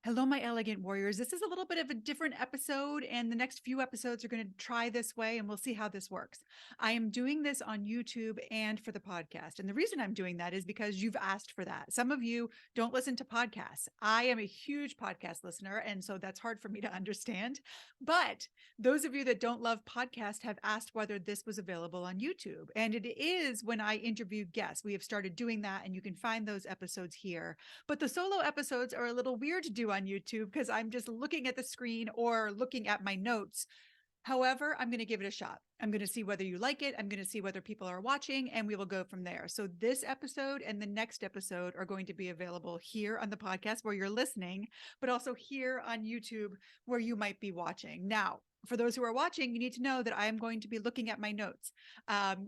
Hello, my elegant warriors. This is a little bit of a different episode, and the next few episodes are going to try this way, and we'll see how this works. I am doing this on YouTube and for the podcast. And the reason I'm doing that is because you've asked for that. Some of you don't listen to podcasts. I am a huge podcast listener, and so that's hard for me to understand. But those of you that don't love podcasts have asked whether this was available on YouTube. And it is when I interview guests. We have started doing that, and you can find those episodes here. But the solo episodes are a little weird to do on YouTube because I'm just looking at the screen or looking at my notes. However, I'm going to give it a shot. I'm going to see whether you like it. I'm going to see whether people are watching, and we will go from there. So, this episode and the next episode are going to be available here on the podcast where you're listening, but also here on YouTube where you might be watching. Now, for those who are watching, you need to know that I am going to be looking at my notes.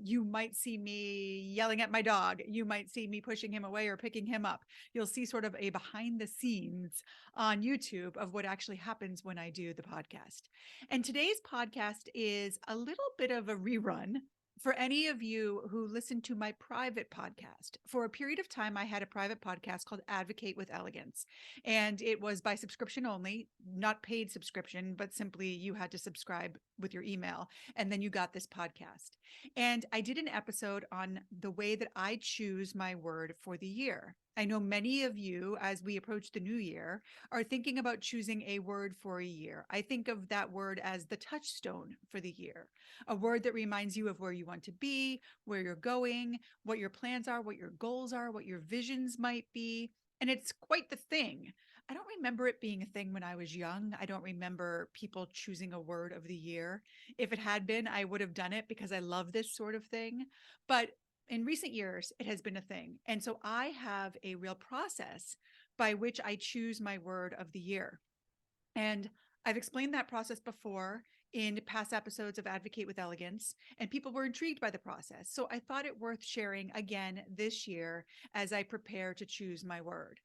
You might see me yelling at my dog. You might see me pushing him away or picking him up. You'll see sort of a behind the scenes on YouTube of what actually happens when I do the podcast. And today's podcast is a little bit of a rerun for any of you who listen to my private podcast. For a period of time, I had a private podcast called Advocate with Elegance, and it was by subscription only, not paid subscription, but simply you had to subscribe with your email, and then you got this podcast. And I did an episode on the way that I choose my word for the year. I know many of you, as we approach the new year, are thinking about choosing a word for a year. I think of that word as the touchstone for the year, a word that reminds you of where you want to be, where you're going, what your plans are, what your goals are, what your visions might be. And it's quite the thing. I don't remember it being a thing when I was young. I don't remember people choosing a word of the year. If it had been, I would have done it because I love this sort of thing. But in recent years, it has been a thing. And so I have a real process by which I choose my word of the year. And I've explained that process before in past episodes of Advocate with Elegance, and people were intrigued by the process. So I thought it worth sharing again this year as I prepare to choose my word.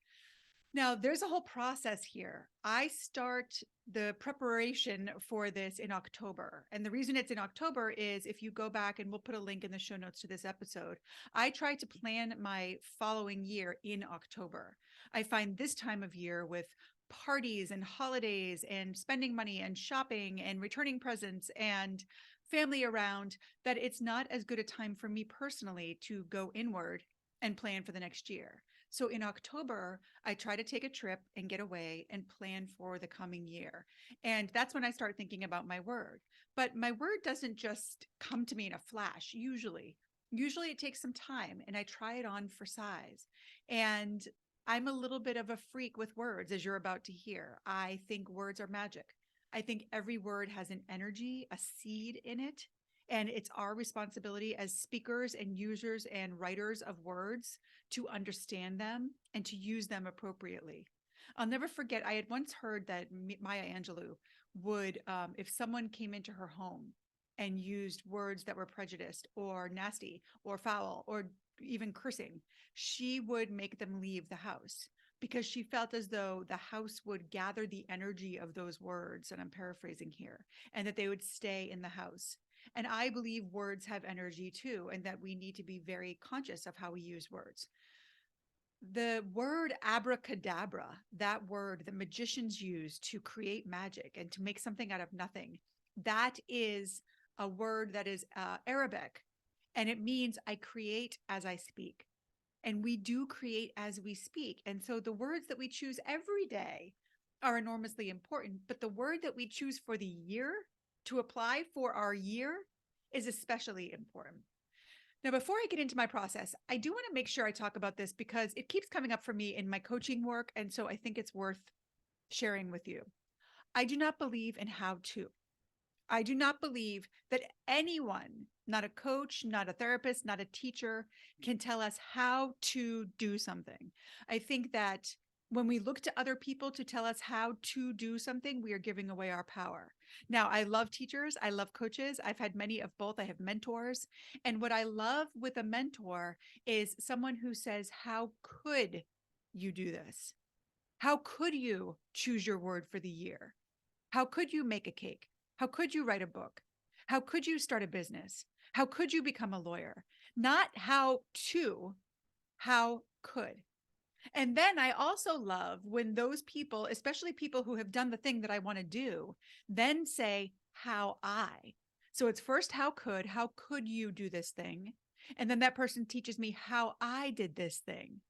Now, there's a whole process here. I start the preparation for this in October. And the reason it's in October is if you go back, and we'll put a link in the show notes to this episode, I try to plan my following year in October. I find this time of year with parties and holidays and spending money and shopping and returning presents and family around that it's not as good a time for me personally to go inward and plan for the next year. So in October, I try to take a trip and get away and plan for the coming year. And that's when I start thinking about my word. But my word doesn't just come to me in a flash, usually. Usually it takes some time and I try it on for size. And I'm a little bit of a freak with words, as you're about to hear. I think words are magic. I think every word has an energy, a seed in it. And it's our responsibility as speakers and users and writers of words to understand them and to use them appropriately. I'll never forget, I had once heard that Maya Angelou would, if someone came into her home and used words that were prejudiced or nasty or foul or even cursing, she would make them leave the house because she felt as though the house would gather the energy of those words, and I'm paraphrasing here, and that they would stay in the house. And I believe words have energy too, and that we need to be very conscious of how we use words. The word abracadabra, that word that magicians use to create magic and to make something out of nothing, that is a word that is Arabic, and it means I create as I speak. And we do create as we speak. And so the words that we choose every day are enormously important. But the word that we choose for the year to apply for our year is especially important. Now, before I get into my process, I do want to make sure I talk about this because it keeps coming up for me in my coaching work. And so I think it's worth sharing with you. I do not believe in how to. I do not believe that anyone, not a coach, not a therapist, not a teacher, can tell us how to do something. I think that when we look to other people to tell us how to do something, we are giving away our power. Now, I love teachers. I love coaches. I've had many of both. I have mentors. And what I love with a mentor is someone who says, how could you do this? How could you choose your word for the year? How could you make a cake? How could you write a book? How could you start a business? How could you become a lawyer? Not how to, how could. And then I also love when those people, especially people who have done the thing that I want to do, then say, how I. So it's first, how could you do this thing? And then that person teaches me how I did this thing.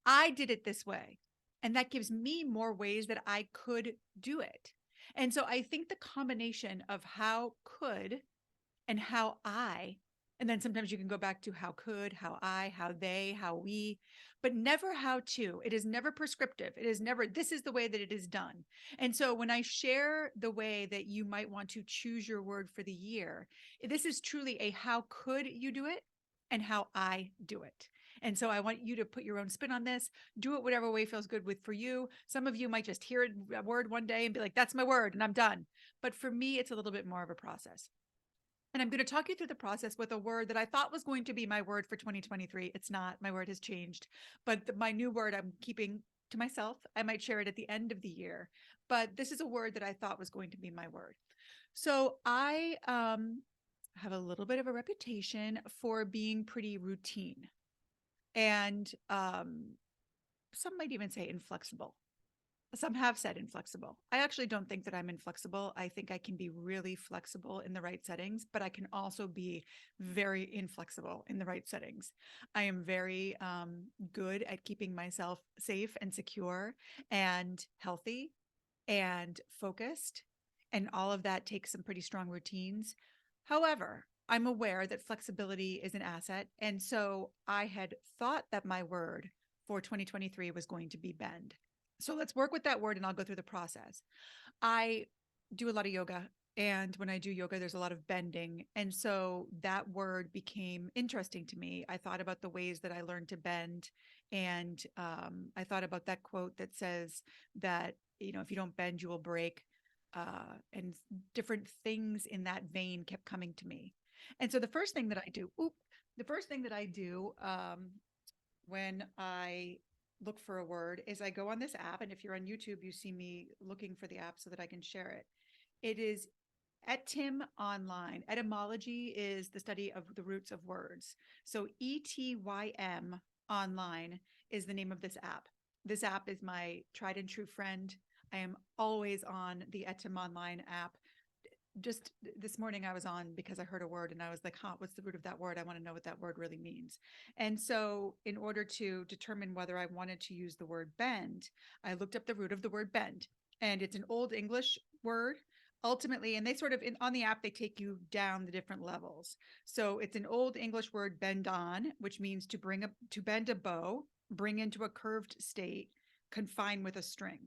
I did it this way. And that gives me more ways that I could do it. And so I think the combination of how could and how I, and then sometimes you can go back to how could, how I, how they, how we, but never how to. It is never prescriptive. It is never, this is the way that it is done. And so when I share the way that you might want to choose your word for the year, this is truly a how could you do it and how I do it. And so I want you to put your own spin on this, do it whatever way feels good with for you. Some of you might just hear a word one day and be like, that's my word and I'm done. But for me, it's a little bit more of a process. And I'm going to talk you through the process with a word that I thought was going to be my word for 2023. It's not. My word has changed. But my new word I'm keeping to myself. I might share it at the end of the year. But this is a word that I thought was going to be my word. So I have a little bit of a reputation for being pretty routine. And some might even say inflexible. Some have said inflexible. I actually don't think that I'm inflexible. I think I can be really flexible in the right settings, but I can also be very inflexible in the right settings. I am very good at keeping myself safe and secure and healthy and focused. And all of that takes some pretty strong routines. However, I'm aware that flexibility is an asset. And so I had thought that my word for 2023 was going to be bend. So let's work with that word and I'll go through the process. I do a lot of yoga. And when I do yoga, there's a lot of bending. And so that word became interesting to me. I thought about the ways that I learned to bend. And I thought about that quote that says that, if you don't bend, you will break. And different things in that vein kept coming to me. And so the first thing that I do, when I look for a word is I go on this app. And if you're on YouTube, you see me looking for the app so that I can share it. It is Etym Online. Etymology is the study of the roots of words. So ETYM Online is the name of this app. This app is my tried and true friend. I am always on the Etym Online app. Just this morning I was on because I heard a word and I was like, what's the root of that word? I want to know what that word really means. And so in order to determine whether I wanted to use the word bend, I looked up the root of the word bend, and it's an Old English word ultimately. And they sort of on the app, they take you down the different levels. So it's an Old English word, bend on, which means to bend a bow, bring into a curved state, confine with a string.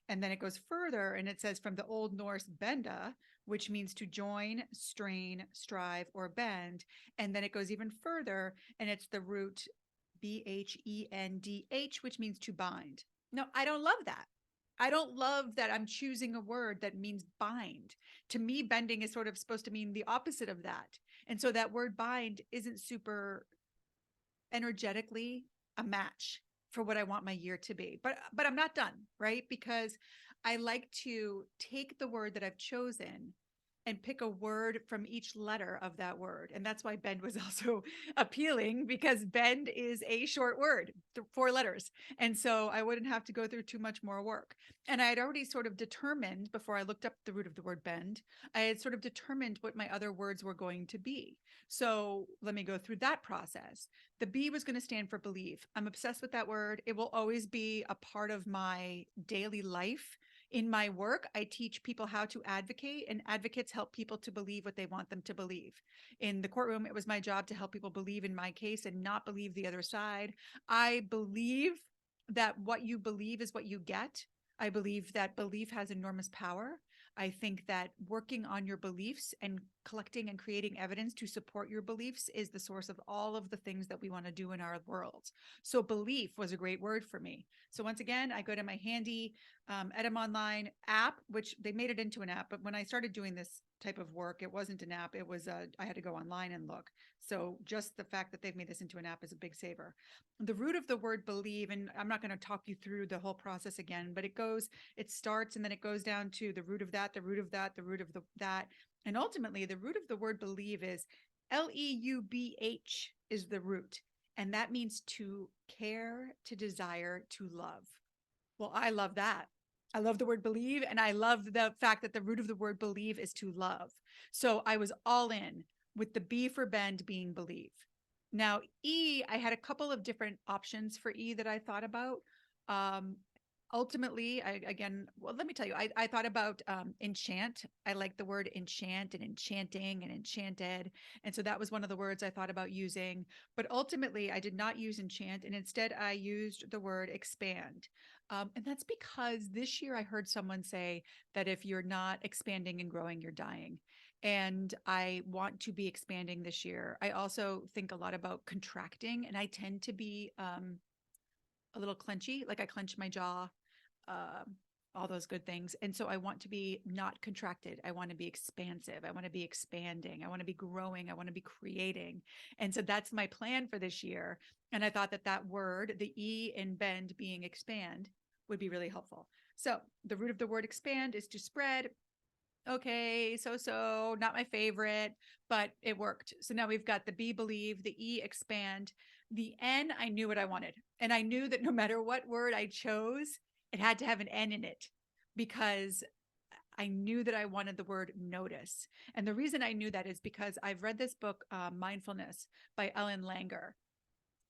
And then it goes further and it says from the Old Norse benda, which means to join, strain, strive, or bend. And then it goes even further and it's the root BHENDH, which means to bind. No, I don't love that. I don't love that I'm choosing a word that means bind. To me, bending is sort of supposed to mean the opposite of that. And so that word bind isn't super energetically a match for what I want my year to be. But I'm not done, right? Because I like to take the word that I've chosen and pick a word from each letter of that word. And that's why bend was also appealing, because bend is a short word, 4 letters. And so I wouldn't have to go through too much more work. And I had already sort of determined before I looked up the root of the word bend, I had sort of determined what my other words were going to be. So let me go through that process. The B was going to stand for believe. I'm obsessed with that word. It will always be a part of my daily life. In my work, I teach people how to advocate, and advocates help people to believe what they want them to believe. In the courtroom, it was my job to help people believe in my case and not believe the other side. I believe that what you believe is what you get. I believe that belief has enormous power. I think that working on your beliefs and collecting and creating evidence to support your beliefs is the source of all of the things that we want to do in our world. So belief was a great word for me. So once again, I go to my handy Etym Online app, which they made it into an app. But when I started doing this type of work, it wasn't an app. It was I had to go online and look. So just the fact that they've made this into an app is a big saver. The root of the word believe, and I'm not going to talk you through the whole process again, but it starts and then it goes down to the root of that, the root of that, the root of that. And ultimately the root of the word believe is LEUBH is the root. And that means to care, to desire, to love. Well, I love that. I love the word believe. And I love the fact that the root of the word believe is to love. So I was all in with the B for bend being believe. Now, E, I had a couple of different options for E that I thought about. Um, Ultimately, well, let me tell you, I thought about enchant. I like the word enchant and enchanting and enchanted. And so that was one of the words I thought about using. But ultimately, I did not use enchant. And instead, I used the word expand. And that's because this year I heard someone say that if you're not expanding and growing, you're dying. And I want to be expanding this year. I also think a lot about contracting, and I tend to be a little clenchy, like I clench my jaw, uh, all those good things. And so I want to be not contracted. I want to be expansive. I want to be expanding. I want to be growing. I want to be creating. And so that's my plan for this year. And I thought that that word, the E in bend being expand, would be really helpful. So the root of the word expand is to spread. Okay, so not my favorite, but it worked. So now we've got the B believe, the E expand, the N, I knew what I wanted. And I knew that no matter what word I chose, it had to have an N in it because I knew that I wanted the word notice. And the reason I knew that is because I've read this book, Mindfulness by Ellen Langer.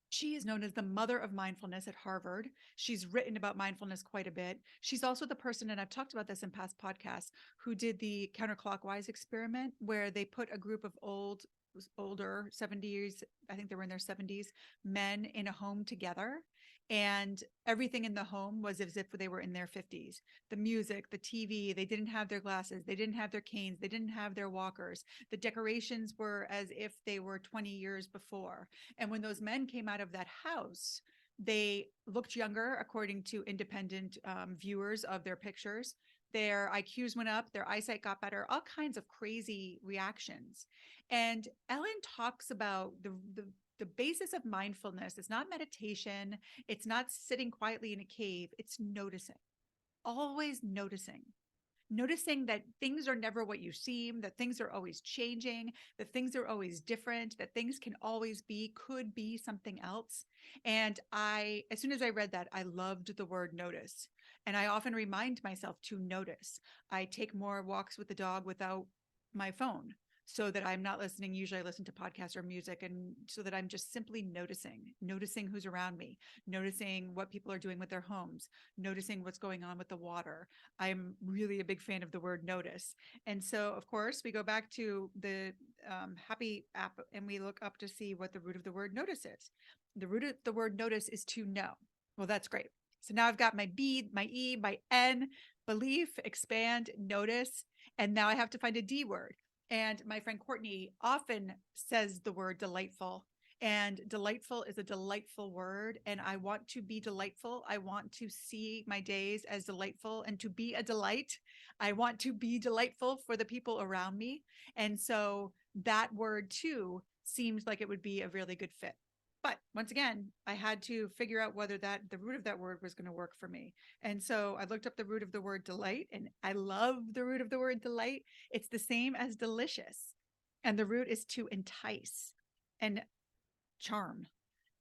She is known as the mother of mindfulness at Harvard. She's written about mindfulness quite a bit. She's also the person, and I've talked about this in past podcasts, who did the counterclockwise experiment where they put a group of older 70s, I think they were in their 70s, men in a home together. And everything in the home was as if they were in their 50s. The music, the TV, they didn't have their glasses, they didn't have their canes, they didn't have their walkers. The decorations were as if they were 20 years before. And when those men came out of that house, they looked younger, according to independent viewers of their pictures. Their IQs went up, their eyesight got better, all kinds of crazy reactions. And Ellen talks about the basis of mindfulness. It's not meditation. It's not sitting quietly in a cave. It's noticing, always noticing that things are never what you seem, that things are always changing, that things are always different, that things can always be, could be something else. And as soon as I read that, I loved the word notice. And I often remind myself to notice. I take more walks with the dog without my phone so that I'm not listening. Usually I listen to podcasts or music, and so that I'm just simply noticing who's around me, noticing what people are doing with their homes, noticing what's going on with the water. I'm really a big fan of the word notice. And so, of course, we go back to the Happy app and we look up to see what the root of the word notice is. The root of the word notice is to know. Well, that's great. So now I've got my B, my E, my N, belief, expand, notice. And now I have to find a D word. And my friend Courtney often says the word delightful. And delightful is a delightful word. And I want to be delightful. I want to see my days as delightful and to be a delight. I want to be delightful for the people around me. And so that word too seems like it would be a really good fit. But once again, I had to figure out whether the root of that word was going to work for me. And so I looked up the root of the word delight, and I love the root of the word delight. It's the same as delicious. And the root is to entice and charm.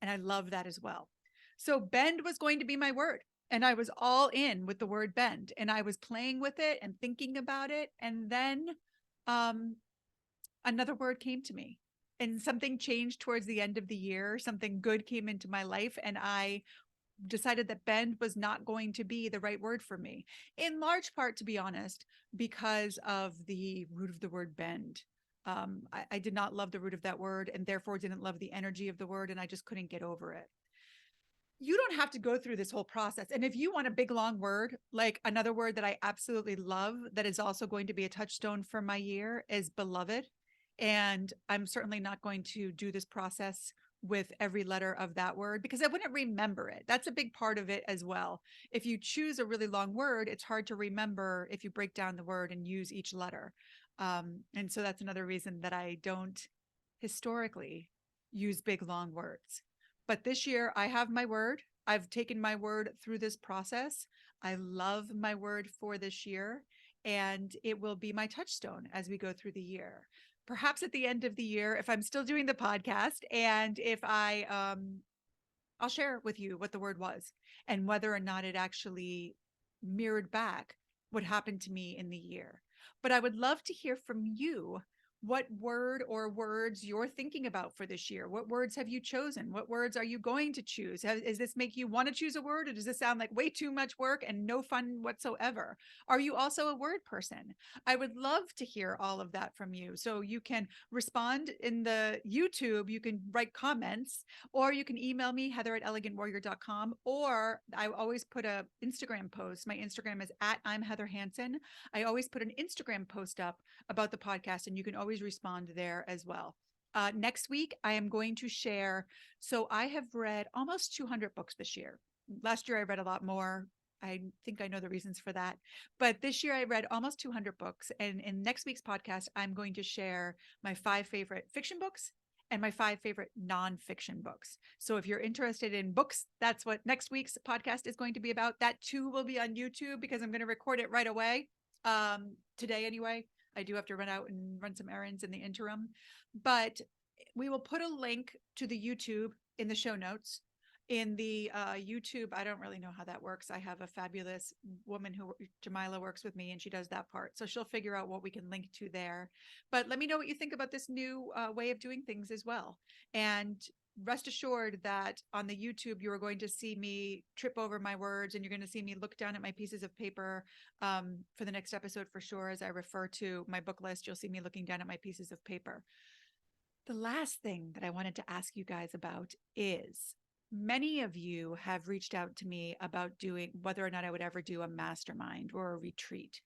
And I love that as well. So bend was going to be my word. And I was all in with the word bend, and I was playing with it and thinking about it. And then um, another word came to me, and something changed towards the end of the year. Something good came into my life, and I decided that bend was not going to be the right word for me, in large part, to be honest, because of the root of the word bend. I did not love the root of that word, and therefore didn't love the energy of the word, and I just couldn't get over it. You don't have to go through this whole process. And if you want a big, long word, like another word that I absolutely love, that is also going to be a touchstone for my year, is beloved. And I'm certainly not going to do this process with every letter of that word because I wouldn't remember it. That's a big part of it as well. If you choose a really long word, it's hard to remember if you break down the word and use each letter. And so that's another reason that I don't historically use big, long words. But this year I have my word. I've taken my word through this process. I love my word for this year, and it will be my touchstone as we go through the year. perhaps at the end of the year, if I'm still doing the podcast and if I'll share with you what the word was and whether or not it actually mirrored back what happened to me in the year. But I would love to hear from you what word or words you're thinking about for this year. What words have you chosen? What words are you going to choose? Does this make you want to choose a word, or does this sound like way too much work and no fun whatsoever? Are you also a word person? I would love to hear all of that from you. So you can respond in the YouTube, you can write comments, or you can email me, heather@elegantwarrior.com, or I always put a Instagram post. My Instagram is at I'm Heather Hansen. I always put an Instagram post up about the podcast, and you can always respond there as well. Next week, I am going to share. So I have read almost 200 books this year. Last year, I read a lot more. I think I know the reasons for that. But this year, I read almost 200 books. And in next week's podcast, I'm going to share my 5 favorite fiction books and my 5 favorite nonfiction books. So if you're interested in books, that's what next week's podcast is going to be about. That too will be on YouTube because I'm going to record it right away. Today anyway. I do have to run out and run some errands in the interim, but we will put a link to the YouTube in the show notes. In the YouTube, I don't really know how that works. I have a fabulous woman who, Jamila, works with me, and she does that part. So she'll figure out what we can link to there. But let me know what you think about this new way of doing things as well. And rest assured that on the YouTube, you are going to see me trip over my words, and you're going to see me look down at my pieces of paper for the next episode for sure. As I refer to my book list, you'll see me looking down at my pieces of paper. The last thing that I wanted to ask you guys about is many of you have reached out to me about doing whether or not I would ever do a mastermind or a retreat.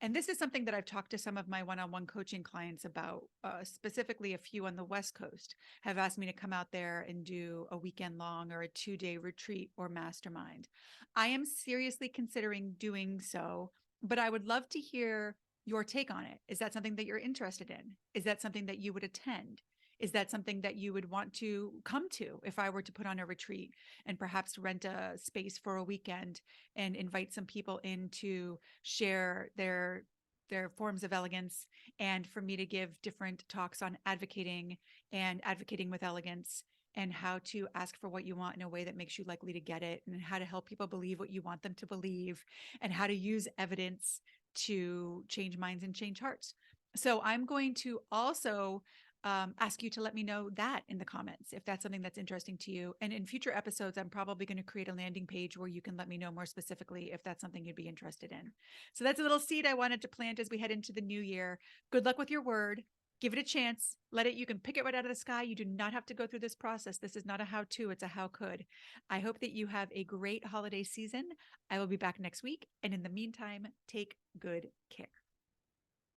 And this is something that I've talked to some of my one-on-one coaching clients about, specifically a few on the West Coast have asked me to come out there and do a weekend long or a 2-day retreat or mastermind. I am seriously considering doing so, but I would love to hear your take on it. Is that something that you're interested in? Is that something that you would attend? Is that something that you would want to come to if I were to put on a retreat and perhaps rent a space for a weekend and invite some people in to share their forms of elegance, and for me to give different talks on advocating and advocating with elegance, and how to ask for what you want in a way that makes you likely to get it, and how to help people believe what you want them to believe, and how to use evidence to change minds and change hearts. So I'm going to also ask you to let me know that in the comments if that's something that's interesting to you. And in future episodes, I'm probably going to create a landing page where you can let me know more specifically if that's something you'd be interested in. So that's a little seed I wanted to plant as we head into the new year. Good luck with your word. Give it a chance. You can pick it right out of the sky. You do not have to go through this process. This is not a how to, it's a how could. I hope that you have a great holiday season. I will be back next week. And in the meantime, take good care.